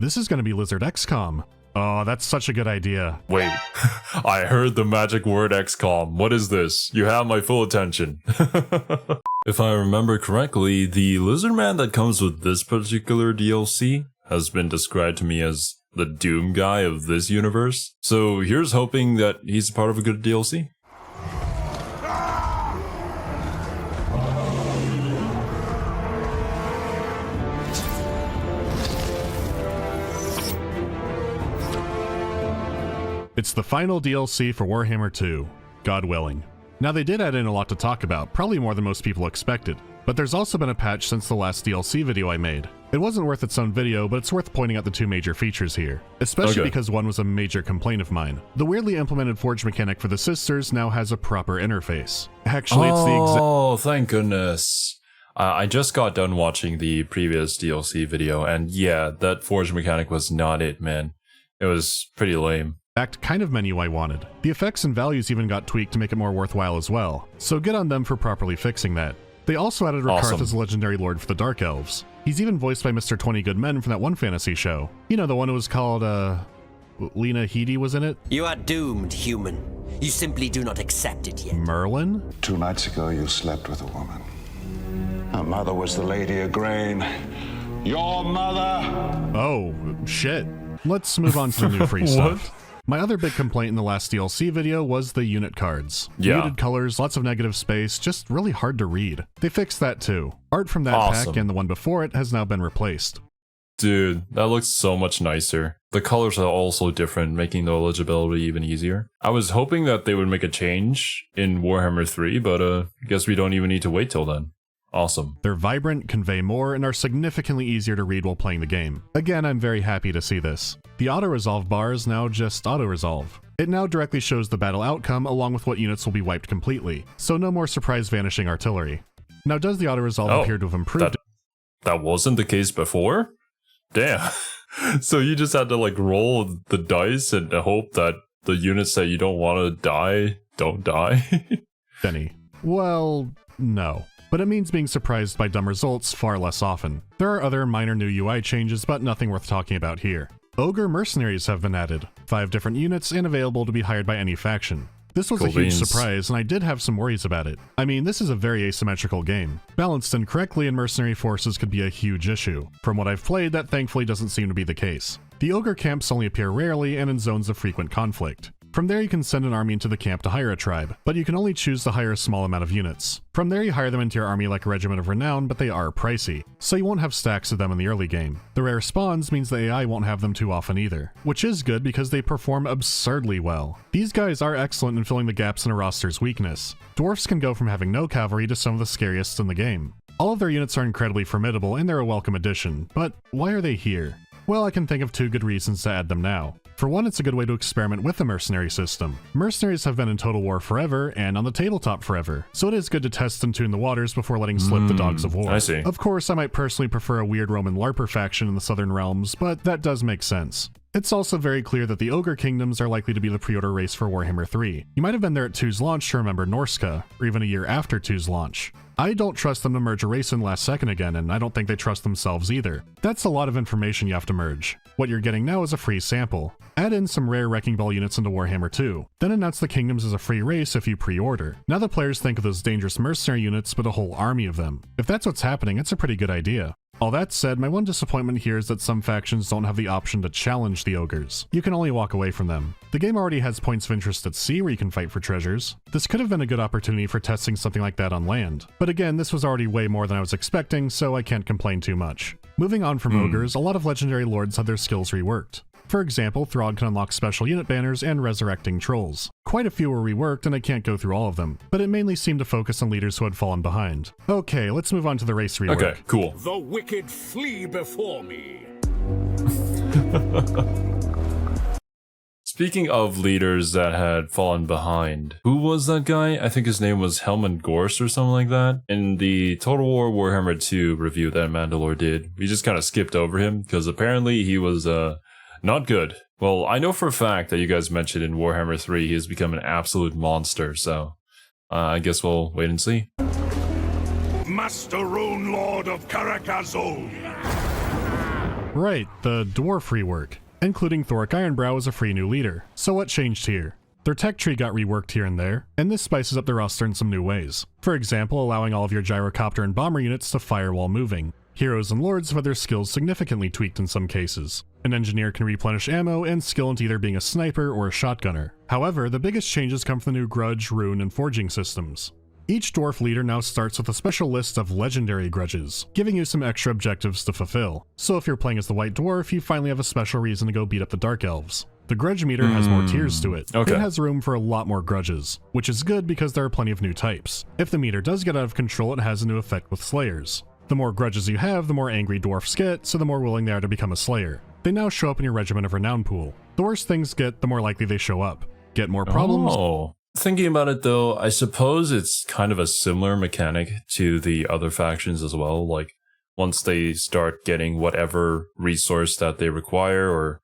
This is going to be Lizard XCOM. Oh, that's such a good idea. Wait, I heard the magic word XCOM. What is this? You have my full attention. If I remember correctly, the lizard man that comes with this particular DLC has been described to me as the Doom guy of this universe. So here's hoping that he's part of a good DLC. It's the final DLC for Warhammer 2, God willing. Now they did add in a lot to talk about, probably more than most people expected, but there's also been a patch since the last DLC video I made. It wasn't worth its own video, but it's worth pointing out the two major features here, especially because one was a major complaint of mine. The weirdly implemented forge mechanic for the sisters now has a proper interface. Actually, it's the exact— Oh, thank goodness. I just got done watching the previous DLC video, and yeah, that forge mechanic was not it, man. It was pretty lame. Kind of menu I wanted. The effects and values even got tweaked to make it more worthwhile as well, so good on them for properly fixing that. They also added Rakarth as a legendary lord for the Dark Elves. He's even voiced by Mr. 20 Good Men from that one fantasy show. You know, the one who was called, Lena Headey was in it? You are doomed, human. You simply do not accept it yet. Merlin? 2 nights ago, you slept with a woman. Her mother was the Lady of Grain. Your mother! Oh, shit. Let's move on to the new free stuff. My other big complaint in the last DLC video was the unit cards. Muted colors, lots of negative space, just really hard to read. They fixed that too. Art from that pack and the one before it has now been replaced. Dude, that looks so much nicer. The colors are also different, making the eligibility even easier. I was hoping that they would make a change in Warhammer 3, but I guess we don't even need to wait till then. Awesome. They're vibrant, convey more, and are significantly easier to read while playing the game. Again, I'm very happy to see this. The auto-resolve bar is now just auto-resolve. It now directly shows the battle outcome along with what units will be wiped completely, so no more surprise vanishing artillery. Now, does the auto-resolve appear to have improved? That wasn't the case before? Damn. So you just had to like roll the dice and hope that the units that you don't want to die don't die? Benny. Well, no. But it means being surprised by dumb results far less often. There are other minor new UI changes, but nothing worth talking about here. Ogre mercenaries have been added, 5 different units and available to be hired by any faction. This was a huge surprise, and I did have some worries about it. I mean, this is a very asymmetrical game. Balanced incorrectly in mercenary forces could be a huge issue. From what I've played, that thankfully doesn't seem to be the case. The ogre camps only appear rarely and in zones of frequent conflict. From there you can send an army into the camp to hire a tribe, but you can only choose to hire a small amount of units. From there you hire them into your army like a regiment of renown, but they are pricey, so you won't have stacks of them in the early game. The rare spawns means the AI won't have them too often either, which is good because they perform absurdly well. These guys are excellent in filling the gaps in a roster's weakness. Dwarfs can go from having no cavalry to some of the scariest in the game. All of their units are incredibly formidable and they're a welcome addition, but why are they here? Well, I can think of 2 good reasons to add them now. For one, it's a good way to experiment with the mercenary system. Mercenaries have been in Total War forever and on the tabletop forever, so it is good to test and tune the waters before letting slip the dogs of war. I see. Of course, I might personally prefer a weird Roman LARPer faction in the Southern Realms, but that does make sense. It's also very clear that the Ogre Kingdoms are likely to be the pre-order race for Warhammer 3. You might have been there at 2's launch to remember Norska, or even a year after 2's launch. I don't trust them to merge a race in last second again, and I don't think they trust themselves either. That's a lot of information you have to merge. What you're getting now is a free sample. Add in some rare Wrecking Ball units into Warhammer 2, then announce the Kingdoms as a free race if you pre-order. Now the players think of those dangerous mercenary units, but a whole army of them. If that's what's happening, it's a pretty good idea. All that said, my one disappointment here is that some factions don't have the option to challenge the ogres. You can only walk away from them. The game already has points of interest at sea where you can fight for treasures. This could have been a good opportunity for testing something like that on land. But again, this was already way more than I was expecting, so I can't complain too much. Moving on from ogres, a lot of legendary lords had their skills reworked. For example, Throg can unlock special unit banners and resurrecting trolls. Quite a few were reworked and I can't go through all of them, but it mainly seemed to focus on leaders who had fallen behind. Okay, let's move on to the race rework. Okay, cool. The wicked flee before me. Speaking of leaders that had fallen behind, who was that guy? I think his name was Helmand Gorst or something like that. In the Total War Warhammer 2 review that Mandalore did, we just kind of skipped over him because apparently he was not good. Well, I know for a fact that you guys mentioned in Warhammer 3 he has become an absolute monster, so I guess we'll wait and see. Master Rune Lord of Karakazol. Right, the dwarf rework. Including Thoric Ironbrow as a free new leader. So what changed here? Their tech tree got reworked here and there, and this spices up their roster in some new ways. For example, allowing all of your gyrocopter and bomber units to fire while moving. Heroes and lords have had their skills significantly tweaked in some cases. An engineer can replenish ammo and skill into either being a sniper or a shotgunner. However, the biggest changes come from the new grudge, rune, and forging systems. Each dwarf leader now starts with a special list of legendary grudges, giving you some extra objectives to fulfill. So if you're playing as the white dwarf, you finally have a special reason to go beat up the dark elves. The grudge meter has more tiers to it. Okay. It has room for a lot more grudges, which is good because there are plenty of new types. If the meter does get out of control, it has a new effect with slayers. The more grudges you have, the more angry dwarfs get, so the more willing they are to become a slayer. They now show up in your regiment of renown pool. The worse things get, the more likely they show up. Get more problems? Oh. Thinking about it though, I suppose it's kind of a similar mechanic to the other factions as well. Like, once they start getting whatever resource that they require or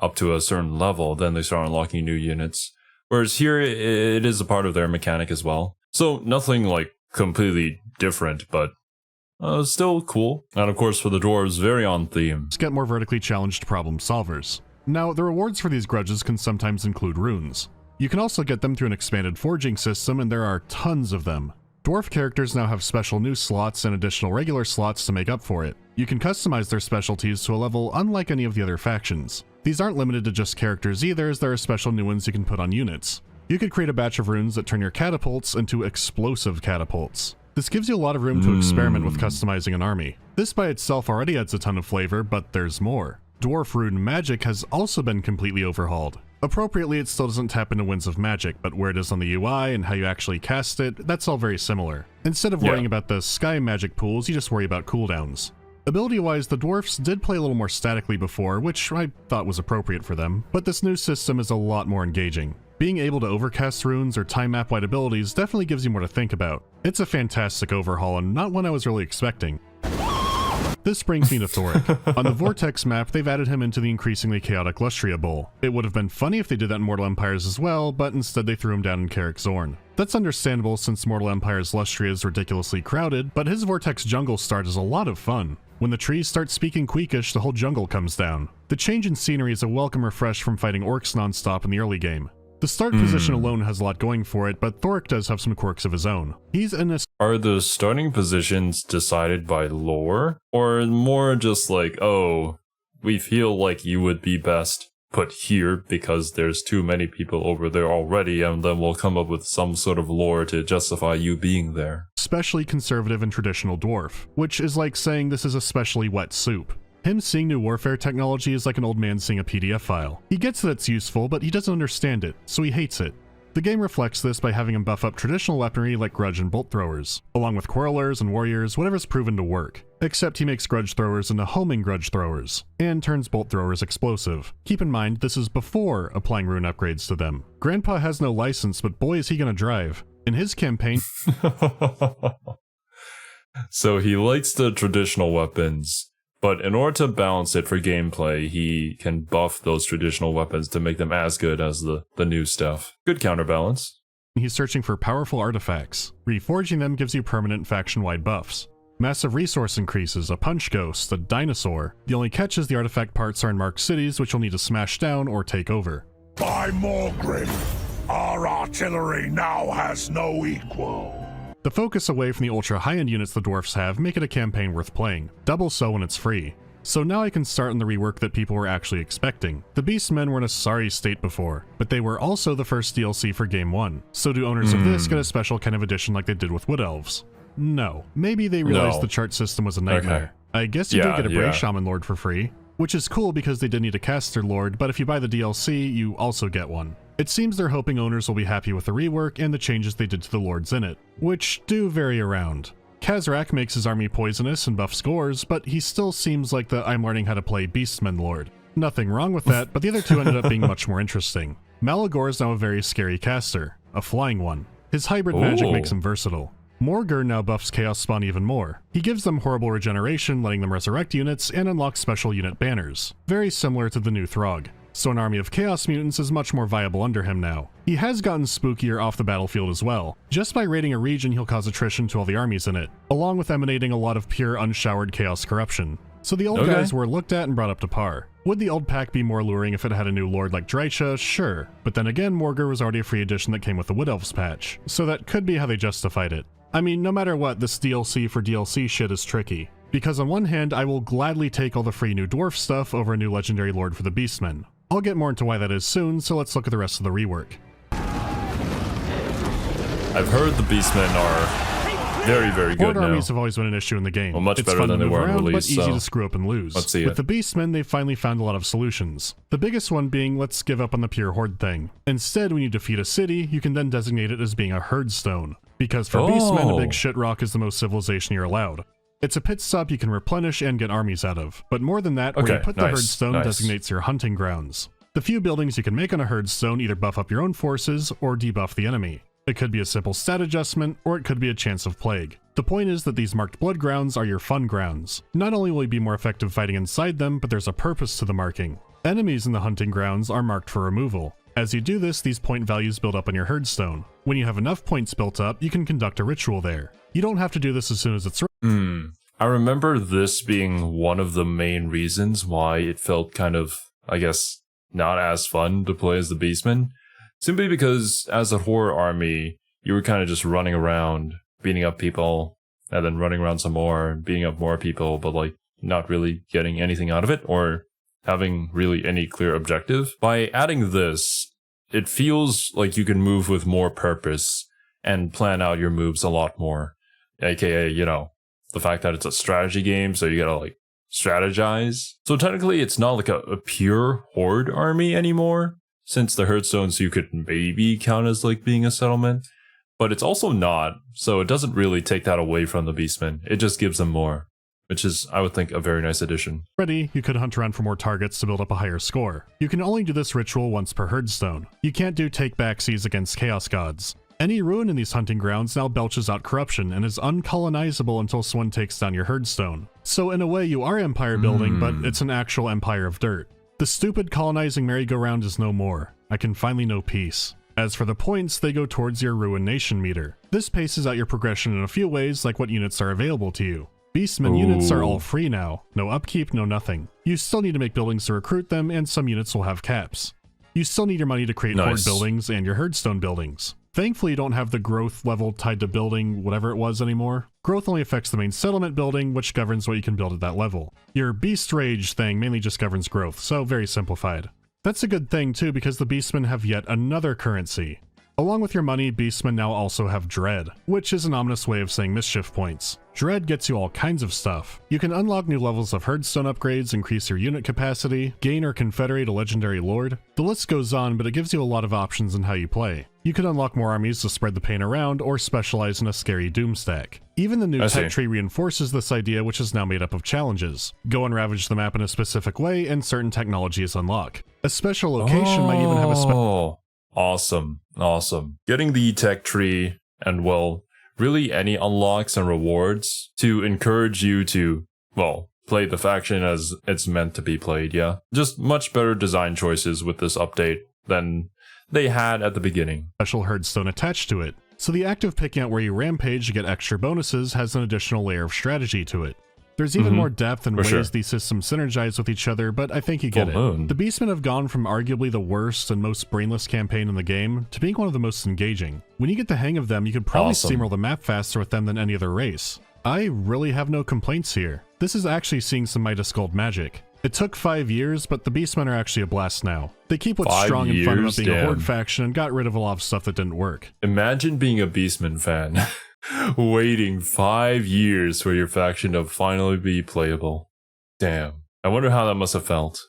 up to a certain level, then they start unlocking new units. Whereas here, it is a part of their mechanic as well. So nothing like completely different, but still cool. And of course for the dwarves, very on theme. Get more vertically challenged problem solvers. Now, the rewards for these grudges can sometimes include runes. You can also get them through an expanded forging system, and there are tons of them. Dwarf characters now have special new slots and additional regular slots to make up for it. You can customize their specialties to a level unlike any of the other factions. These aren't limited to just characters either, as there are special new ones you can put on units. You could create a batch of runes that turn your catapults into explosive catapults. This gives you a lot of room to experiment with customizing an army. This by itself already adds a ton of flavor, but there's more. Dwarf rune magic has also been completely overhauled. Appropriately, it still doesn't tap into winds of magic, but where it is on the UI and how you actually cast it, that's all very similar. Instead of worrying about the sky magic pools, you just worry about cooldowns. Ability-wise, the dwarfs did play a little more statically before, which I thought was appropriate for them, but this new system is a lot more engaging. Being able to overcast runes or time map-wide abilities definitely gives you more to think about. It's a fantastic overhaul and not one I was really expecting. This brings me to Thoric. On the Vortex map, they've added him into the increasingly chaotic Lustria Bowl. It would have been funny if they did that in Mortal Empires as well, but instead they threw him down in Carrick Zorn. That's understandable since Mortal Empire's Lustria is ridiculously crowded, but his Vortex jungle start is a lot of fun. When the trees start speaking Queekish, the whole jungle comes down. The change in scenery is a welcome refresh from fighting orcs non-stop in the early game. The start position alone has a lot going for it, but Thoric does have some quirks of his own. He's in a... Are the starting positions decided by lore? Or more just like, oh, we feel like you would be best put here because there's too many people over there already, and then we'll come up with some sort of lore to justify you being there. Especially conservative and traditional dwarf, which is like saying this is especially wet soup. Him seeing new warfare technology is like an old man seeing a PDF file. He gets that it's useful, but he doesn't understand it, so he hates it. The game reflects this by having him buff up traditional weaponry like grudge and bolt throwers, along with quarrelers and warriors, whatever's proven to work. Except he makes grudge throwers into homing grudge throwers, and turns bolt throwers explosive. Keep in mind, this is before applying rune upgrades to them. Grandpa has no license, but boy is he gonna drive. In his campaign... So he likes the traditional weapons, but in order to balance it for gameplay, he can buff those traditional weapons to make them as good as the new stuff. Good counterbalance. He's searching for powerful artifacts. Reforging them gives you permanent faction-wide buffs. Massive resource increases, a punch ghost, a dinosaur. The only catch is the artifact parts are in marked cities, which you'll need to smash down or take over. By Morgrim, our artillery now has no equal. The focus away from the ultra high-end units the dwarfs have make it a campaign worth playing, double so when it's free. So now I can start on the rework that people were actually expecting. The Beastmen were in a sorry state before, but they were also the first DLC for Game 1, so do owners of this get a special kind of edition like they did with Wood Elves? No. Maybe they realized the chart system was a nightmare. Okay. I guess you did get a Brave Shaman Lord for free, which is cool because they did need a caster lord, but if you buy the DLC, you also get one. It seems they're hoping owners will be happy with the rework and the changes they did to the lords in it, which do vary around. Kazrak makes his army poisonous and buff scores, but he still seems like the I'm learning how to play Beastmen Lord. Nothing wrong with that, but the other two ended up being much more interesting. Malagor is now a very scary caster, a flying one. His hybrid magic makes him versatile. Morgur now buffs Chaos Spawn even more. He gives them horrible regeneration, letting them resurrect units, and unlocks special unit banners, very similar to the new Throg. So an army of Chaos Mutants is much more viable under him now. He has gotten spookier off the battlefield as well. Just by raiding a region, he'll cause attrition to all the armies in it, along with emanating a lot of pure unshowered Chaos corruption. So the old guys were looked at and brought up to par. Would the old pack be more alluring if it had a new lord like Drycha? Sure. But then again, Morgur was already a free edition that came with the Wood Elves patch, so that could be how they justified it. I mean, no matter what, this DLC for DLC shit is tricky. Because on one hand, I will gladly take all the free new dwarf stuff over a new legendary lord for the Beastmen. I'll get more into why that is soon, so let's look at the rest of the rework. I've heard the Beastmen are very, very good Horde now. armies have always been an issue in the game. Well, much it's better fun than to they move were in around, release, but easy so to screw up and lose. let's see With it. the Beastmen, they've finally found a lot of solutions. The biggest one being, let's give up on the pure Horde thing. Instead, when you defeat a city, you can then designate it as being a Herd Stone. Because for Beastmen, a big shit rock is the most civilization you're allowed. It's a pit stop you can replenish and get armies out of. But more than that, where you put the Herd Stone designates your hunting grounds. The few buildings you can make on a Herd Stone either buff up your own forces or debuff the enemy. It could be a simple stat adjustment, or it could be a chance of plague. The point is that these marked blood grounds are your fun grounds. Not only will you be more effective fighting inside them, but there's a purpose to the marking. Enemies in the hunting grounds are marked for removal. As you do this, these point values build up on your Herd Stone. When you have enough points built up, you can conduct a ritual there. You don't have to do this as soon as it's I remember this being one of the main reasons why it felt kind of, I guess, not as fun to play as the Beastmen. Simply because as a horror army, you were kind of just running around, beating up people, and then running around some more, beating up more people, but like not really getting anything out of it or having really any clear objective. By adding this, it feels like you can move with more purpose and plan out your moves a lot more. AKA, you know, the fact that it's a strategy game, so you gotta like strategize. So technically it's not like a pure horde army anymore, since the Herdstones you could maybe count as like being a settlement, but it's also not, so it doesn't really take that away from the Beastmen. It just gives them more, which is, I would think, a very nice addition. ready, you could hunt around for more targets to build up a higher score. You can only do this ritual once per Herdstone. You can't do take-backsies against Chaos Gods. Any ruin in these hunting grounds now belches out corruption and is uncolonizable until someone takes down your Herdstone. So in a way you are empire building, but it's an actual empire of dirt. The stupid colonizing merry-go-round is no more. I can finally know peace. As for the points, they go towards your Ruination meter. This paces out your progression in a few ways, like what units are available to you. Beastmen units are all free now. No upkeep, no nothing. You still need to make buildings to recruit them, and some units will have caps. You still need your money to create Horde buildings and your Herdstone buildings. Thankfully, you don't have the growth level tied to building whatever it was anymore. Growth only affects the main settlement building, which governs what you can build at that level. Your Beast Rage thing mainly just governs growth, so very simplified. That's a good thing too, because the Beastmen have yet another currency. Along with your money, Beastmen now also have Dread, which is an ominous way of saying mischief points. Dread gets you all kinds of stuff. You can unlock new levels of Herdstone upgrades, increase your unit capacity, gain or confederate a legendary lord. The list goes on, but it gives you a lot of options in how you play. You could unlock more armies to spread the pain around, or specialize in a scary doom stack. Even the new tech tree reinforces this idea, which is now made up of challenges. Go and ravage the map in a specific way, and certain technologies unlock. A special location might even have a Awesome. Getting the tech tree and, well, really any unlocks and rewards to encourage you to, well, play the faction as it's meant to be played, yeah? Just much better design choices with this update than they had at the beginning. Special Herdstone attached to it. So the act of picking out where you rampage to get extra bonuses has an additional layer of strategy to it. There's even more depth and ways these systems synergize with each other, but I think you get it. The Beastmen have gone from arguably the worst and most brainless campaign in the game to being one of the most engaging. When you get the hang of them, you could probably steamroll the map faster with them than any other race. I really have no complaints here. This is actually seeing some Midas Gold magic. It took 5 years, but the Beastmen are actually a blast now. They keep what's strong and fun about being a Horde faction and got rid of a lot of stuff that didn't work. Imagine being a Beastmen fan. Waiting 5 years for your faction to finally be playable. Damn. I wonder how that must have felt.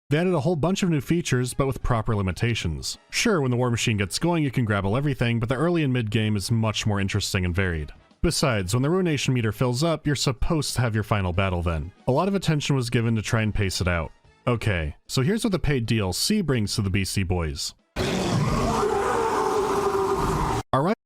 They added a whole bunch of new features, but with proper limitations. Sure, when the war machine gets going, you can grab everything, but the early and mid game is much more interesting and varied. Besides, when the Ruination meter fills up, you're supposed to have your final battle then. A lot of attention was given to try and pace it out. Okay, so here's what the paid DLC brings to the BC Boys. Alright.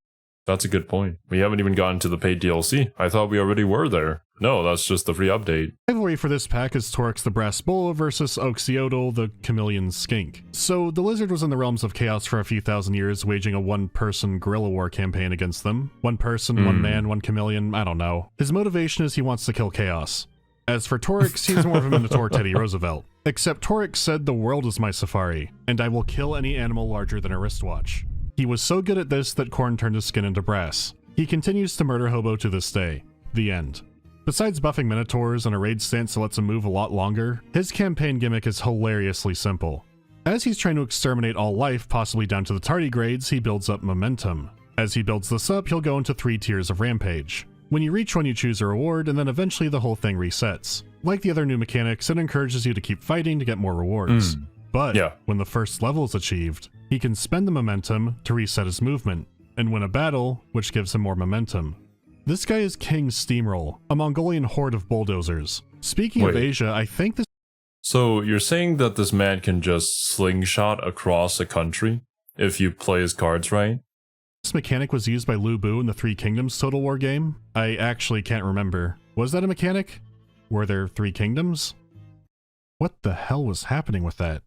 That's a good point. We haven't even gotten to the paid DLC. I thought we already were there. No, that's just the free update. Rivalry for this pack is Torx the Brass Bull versus Oxiodal the Chameleon Skink. So the lizard was in the realms of chaos for a few thousand years, waging a one-person guerrilla war campaign against them. One person, one man, one chameleon, I don't know. His motivation is he wants to kill chaos. As for Torix, he's more of a Minotaur Teddy Roosevelt. Except Torix said the world is my safari, and I will kill any animal larger than a wristwatch. He was so good at this that Khorne turned his skin into brass. He continues to murder Hobo to this day. The end. Besides buffing Minotaurs and a raid stance that lets him move a lot longer, his campaign gimmick is hilariously simple. As he's trying to exterminate all life, possibly down to the tardigrades, he builds up momentum. As he builds this up, he'll go into 3 tiers of rampage. When you reach one, you choose a reward, and then eventually the whole thing resets. Like the other new mechanics, it encourages you to keep fighting to get more rewards. But when the first level is achieved, he can spend the momentum to reset his movement, and win a battle, which gives him more momentum. This guy is King Steamroll, a Mongolian horde of bulldozers. Speaking of Asia, I think this— So you're saying that this man can just slingshot across a country if you play his cards right? This mechanic was used by Lu Bu in the Three Kingdoms Total War game? I actually can't remember. Was that a mechanic? Were there 3 kingdoms? What the hell was happening with that?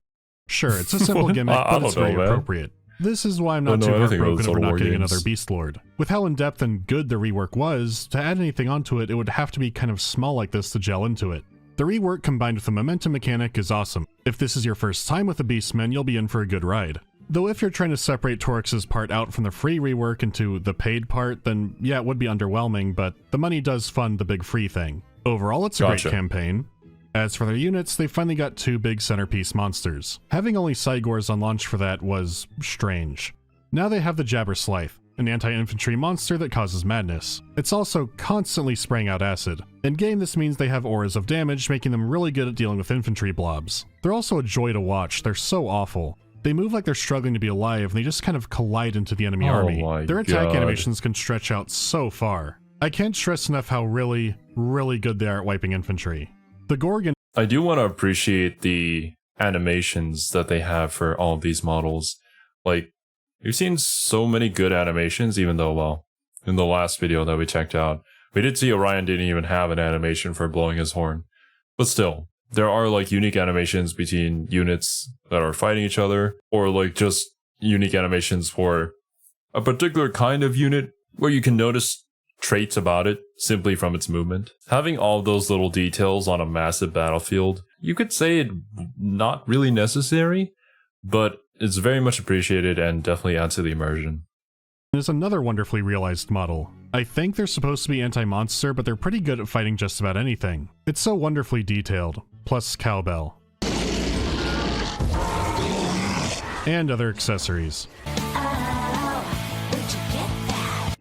Sure, it's a simple gimmick, but it's very appropriate. This is why I'm not too heartbroken over not getting another Beast Lord. With how in-depth and good the rework was, to add anything onto it, it would have to be kind of small like this to gel into it. The rework combined with the momentum mechanic is awesome. If this is your first time with the Beastmen, you'll be in for a good ride. Though if you're trying to separate Torix's part out from the free rework into the paid part, then yeah, it would be underwhelming, but the money does fund the big free thing. Overall, it's a great campaign. As for their units, they finally got 2 big centerpiece monsters. Having only Cygors on launch for that was strange. Now they have the Jabberslythe, an anti-infantry monster that causes madness. It's also constantly spraying out acid. In game, this means they have auras of damage, making them really good at dealing with infantry blobs. They're also a joy to watch. They're so awful. They move like they're struggling to be alive, and they just kind of collide into the enemy army. Their attack animations can stretch out so far. I can't stress enough how really, really good they are at wiping infantry. The Gorgon— I do want to appreciate the animations that they have for all of these models. Like, we've seen so many good animations, even though, well, in the last video that we checked out, we did see Orion didn't even have an animation for blowing his horn. But still, there are like unique animations between units that are fighting each other, or like just unique animations for a particular kind of unit where you can notice traits about it simply from its movement. Having all those little details on a massive battlefield, you could say it not really necessary, but it's very much appreciated and definitely adds to the immersion. Is another wonderfully realized model. I think they're supposed to be anti-monster, but they're pretty good at fighting just about anything. It's so wonderfully detailed, plus cowbell. And other accessories.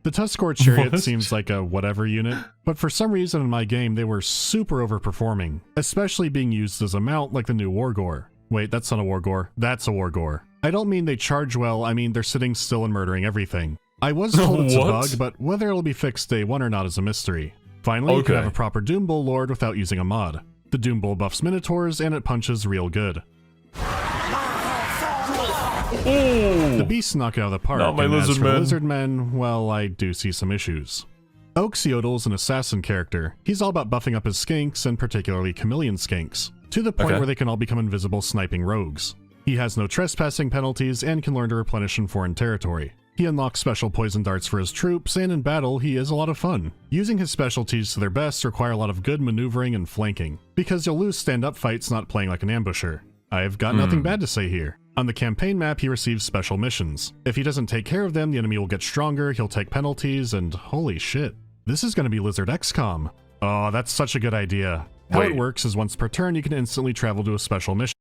The Tuskor Chariot seems like a whatever unit, but for some reason in my game they were super overperforming, especially being used as a mount like the new Wargore. Wait, that's not a Wargore, that's a Wargore. I don't mean they charge well, I mean they're sitting still and murdering everything. I was told it's a bug, but whether it'll be fixed day 1 or not is a mystery. Finally, you can have a proper Doombull Lord without using a mod. The Doombull buffs Minotaurs and it punches real good. The beasts knock it out of the park, and as for Lizardmen, well, I do see some issues. Oxyodal's an assassin character. He's all about buffing up his skinks, and particularly chameleon skinks, to the point where they can all become invisible sniping rogues. He has no trespassing penalties and can learn to replenish in foreign territory. He unlocks special poison darts for his troops, and in battle, he is a lot of fun. Using his specialties to their best require a lot of good maneuvering and flanking, because you'll lose stand-up fights not playing like an ambusher. I've got nothing bad to say here. On the campaign map, he receives special missions. If he doesn't take care of them, the enemy will get stronger, he'll take penalties, and holy shit. This is going to be Lizard XCOM. Oh, that's such a good idea. How it works is once per turn, you can instantly travel to a special mission.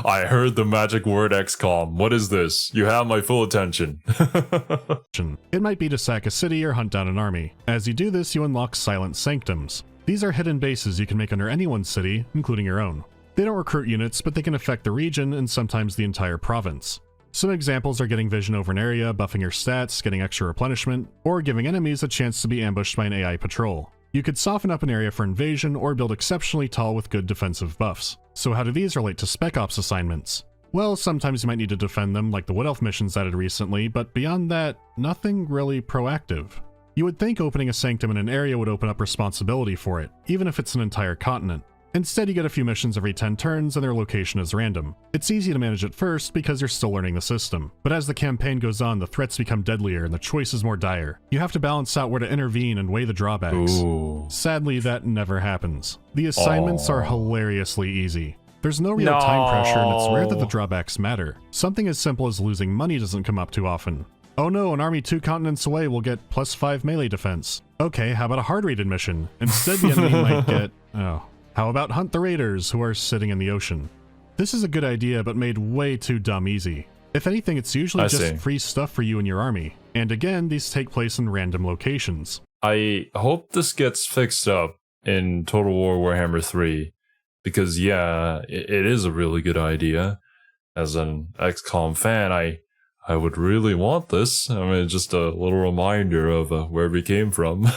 I heard the magic word XCOM. What is this? You have my full attention. It might be to sack a city or hunt down an army. As you do this, you unlock Silent Sanctums. These are hidden bases you can make under anyone's city, including your own. They don't recruit units, but they can affect the region and sometimes the entire province. Some examples are getting vision over an area, buffing your stats, getting extra replenishment, or giving enemies a chance to be ambushed by an AI patrol. You could soften up an area for invasion or build exceptionally tall with good defensive buffs. So how do these relate to Spec Ops assignments? Well, sometimes you might need to defend them like the Wood Elf missions added recently, but beyond that, nothing really proactive. You would think opening a sanctum in an area would open up responsibility for it, even if it's an entire continent. Instead, you get a few missions every 10 turns and their location is random. It's easy to manage at first because you're still learning the system, but as the campaign goes on, the threats become deadlier and the choice is more dire. You have to balance out where to intervene and weigh the drawbacks. Ooh. Sadly, that never happens. The assignments are hilariously easy. There's no real time pressure and it's rare that the drawbacks matter. Something as simple as losing money doesn't come up too often. Oh no, an army 2 continents away will get +5 melee defense. Okay, how about a hard-rated mission? Instead the enemy might get... oh. How about hunt the raiders who are sitting in the ocean? This is a good idea, but made way too dumb easy. If anything, it's usually just free stuff for you and your army. And again, these take place in random locations. I hope this gets fixed up in Total War Warhammer 3, because yeah, it is a really good idea. As an XCOM fan, I would really want this. I mean, just a little reminder of where we came from.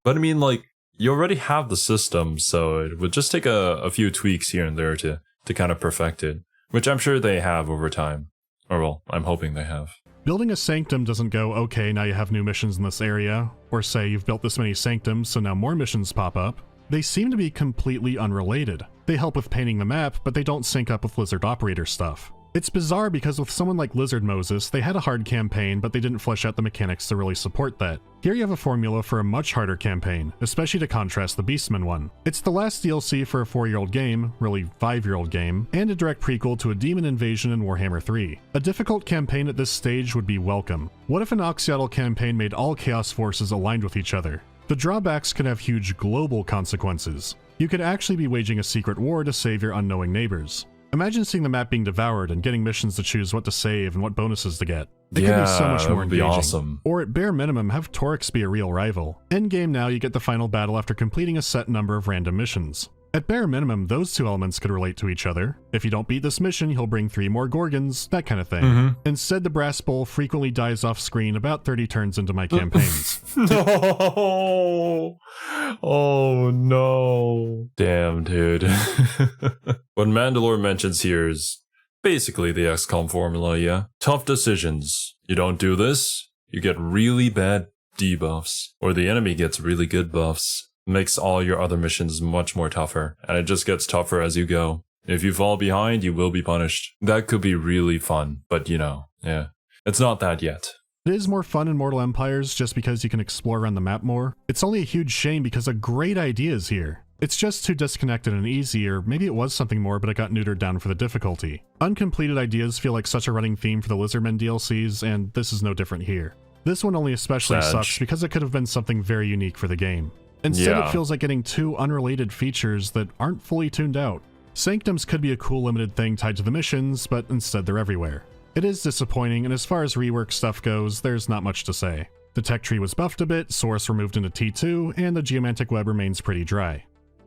But I mean, like, you already have the system, so it would just take a few tweaks here and there to kind of perfect it, which I'm sure they have over time. Or well, I'm hoping they have. Building a sanctum doesn't go, okay, now you have new missions in this area, or say you've built this many sanctums, so now more missions pop up. They seem to be completely unrelated. They help with painting the map, but they don't sync up with Lizard Operator stuff. It's bizarre because with someone like Lizard Moses, they had a hard campaign, but they didn't flesh out the mechanics to really support that. Here you have a formula for a much harder campaign, especially to contrast the Beastman one. It's the last DLC for a 4-year-old game, really 5-year-old game, and a direct prequel to a demon invasion in Warhammer 3. A difficult campaign at this stage would be welcome. What if an Oxyotl campaign made all Chaos forces aligned with each other? The drawbacks could have huge global consequences. You could actually be waging a secret war to save your unknowing neighbors. Imagine seeing the map being devoured and getting missions to choose what to save and what bonuses to get. It could be so much more engaging. Awesome. Or at bare minimum, have Torix be a real rival. Endgame now, you get the final battle after completing a set number of random missions. At bare minimum, those two elements could relate to each other. If you don't beat this mission, he'll bring 3 more Gorgons, that kind of thing. Instead, the Brass Bull frequently dies off screen about 30 turns into my campaigns. No! Oh no. Damn, dude. What Mandalore mentions here is basically the XCOM formula, yeah? Tough decisions. You don't do this, you get really bad debuffs. Or the enemy gets really good buffs. Makes all your other missions much more tougher, and it just gets tougher as you go. If you fall behind, you will be punished. That could be really fun, but you know, yeah. It's not that yet. It is more fun in Mortal Empires just because you can explore around the map more. It's only a huge shame because a great idea is here. It's just too disconnected and easy, or maybe it was something more but it got neutered down for the difficulty. Uncompleted ideas feel like such a running theme for the Lizardmen DLCs, and this is no different here. This one only especially sucks because it could have been something very unique for the game. Instead, it feels like getting 2 unrelated features that aren't fully tuned out. Sanctums could be a cool limited thing tied to the missions, but instead they're everywhere. It is disappointing, and as far as rework stuff goes, there's not much to say. The tech tree was buffed a bit, Source removed into T2, and the geomantic web remains pretty dry.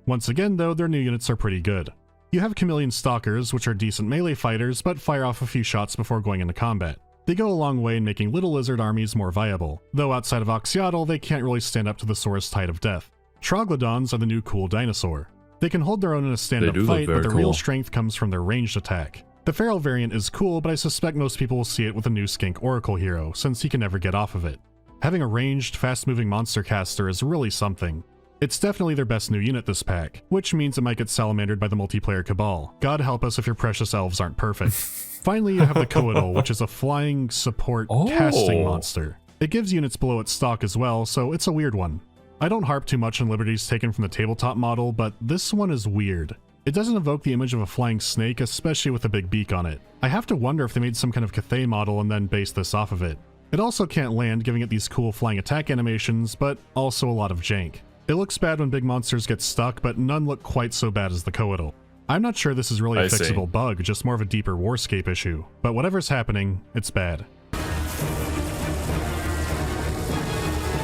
Once again though, their new units are pretty good. You have Chameleon Stalkers, which are decent melee fighters, but fire off a few shots before going into combat. They go a long way in making little lizard armies more viable, though outside of Oxyotl they can't really stand up to the Saurus Tide of Death. Troglodyons are the new cool dinosaur. They can hold their own in a stand-up fight, but their real strength comes from their ranged attack. The Feral variant is cool, but I suspect most people will see it with a new Skink Oracle hero, since he can never get off of it. Having a ranged, fast-moving monster caster is really something. It's definitely their best new unit this pack, which means it might get salamandered by the multiplayer cabal. God help us if your precious elves aren't perfect. Finally, you have the Coatl, which is a flying support casting monster. It gives units below its stock as well, so it's a weird one. I don't harp too much on liberties taken from the tabletop model, but this one is weird. It doesn't evoke the image of a flying snake, especially with a big beak on it. I have to wonder if they made some kind of Cathay model and then based this off of it. It also can't land, giving it these cool flying attack animations, but also a lot of jank. It looks bad when big monsters get stuck, but none look quite so bad as the Coatl. I'm not sure this is really a fixable bug, just more of a deeper warscape issue, but whatever's happening, it's bad.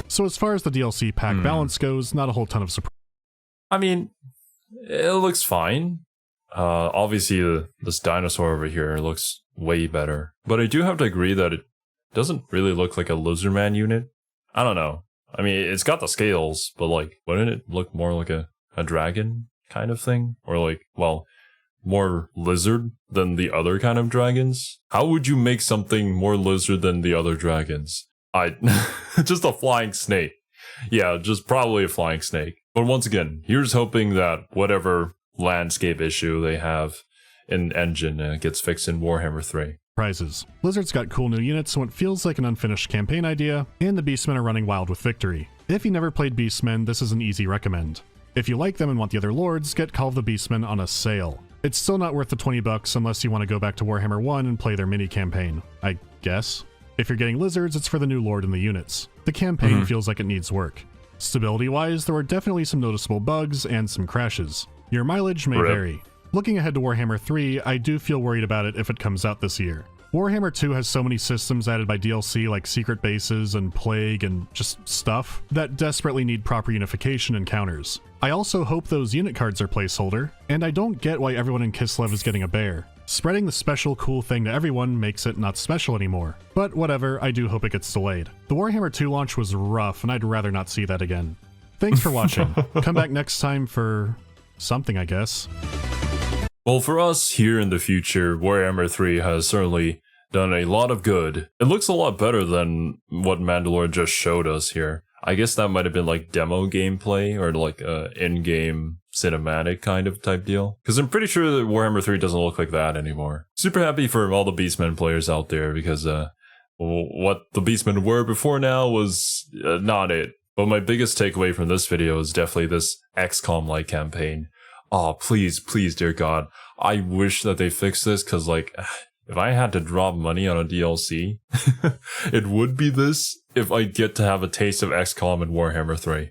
So as far as the DLC pack balance goes, not a whole ton of surprise. I mean, it looks fine. Obviously, this dinosaur over here looks way better. But I do have to agree that it doesn't really look like a Lizardman unit. I don't know. I mean, it's got the scales, but like, wouldn't it look more like a dragon kind of thing? Or like, well, more lizard than the other kind of dragons? How would you make something more lizard than the other dragons? Just a flying snake. Yeah, just probably a flying snake. But once again, here's hoping that whatever landscape issue they have in engine gets fixed in Warhammer 3. Prizes. Blizzard's got cool new units and what feels like an unfinished campaign idea, and the Beastmen are running wild with victory. If you never played Beastmen, this is an easy recommend. If you like them and want the other lords, get Call of the Beastmen on a sale. It's still not worth the $20 unless you want to go back to Warhammer 1 and play their mini-campaign, I guess. If you're getting lizards, it's for the new lord and the units. The campaign feels like it needs work. Stability-wise, there are definitely some noticeable bugs and some crashes. Your mileage may vary. Looking ahead to Warhammer 3, I do feel worried about it if it comes out this year. Warhammer 2 has so many systems added by DLC like secret bases and plague and just stuff that desperately need proper unification and counters. I also hope those unit cards are placeholder, and I don't get why everyone in Kislev is getting a bear. Spreading the special cool thing to everyone makes it not special anymore. But whatever, I do hope it gets delayed. The Warhammer 2 launch was rough, and I'd rather not see that again. Thanks for watching. Come back next time for something, I guess. Well, for us here in the future, Warhammer 3 has certainly done a lot of good. It looks a lot better than what Mandalore just showed us here. I guess that might have been like demo gameplay or like a in-game cinematic kind of type deal. Because I'm pretty sure that Warhammer 3 doesn't look like that anymore. Super happy for all the Beastmen players out there because what the Beastmen were before now was not it. But my biggest takeaway from this video is definitely this XCOM-like campaign. Oh, please, please, dear God. I wish that they fixed this because, like, if I had to drop money on a DLC, it would be this if I get to have a taste of XCOM and Warhammer 3.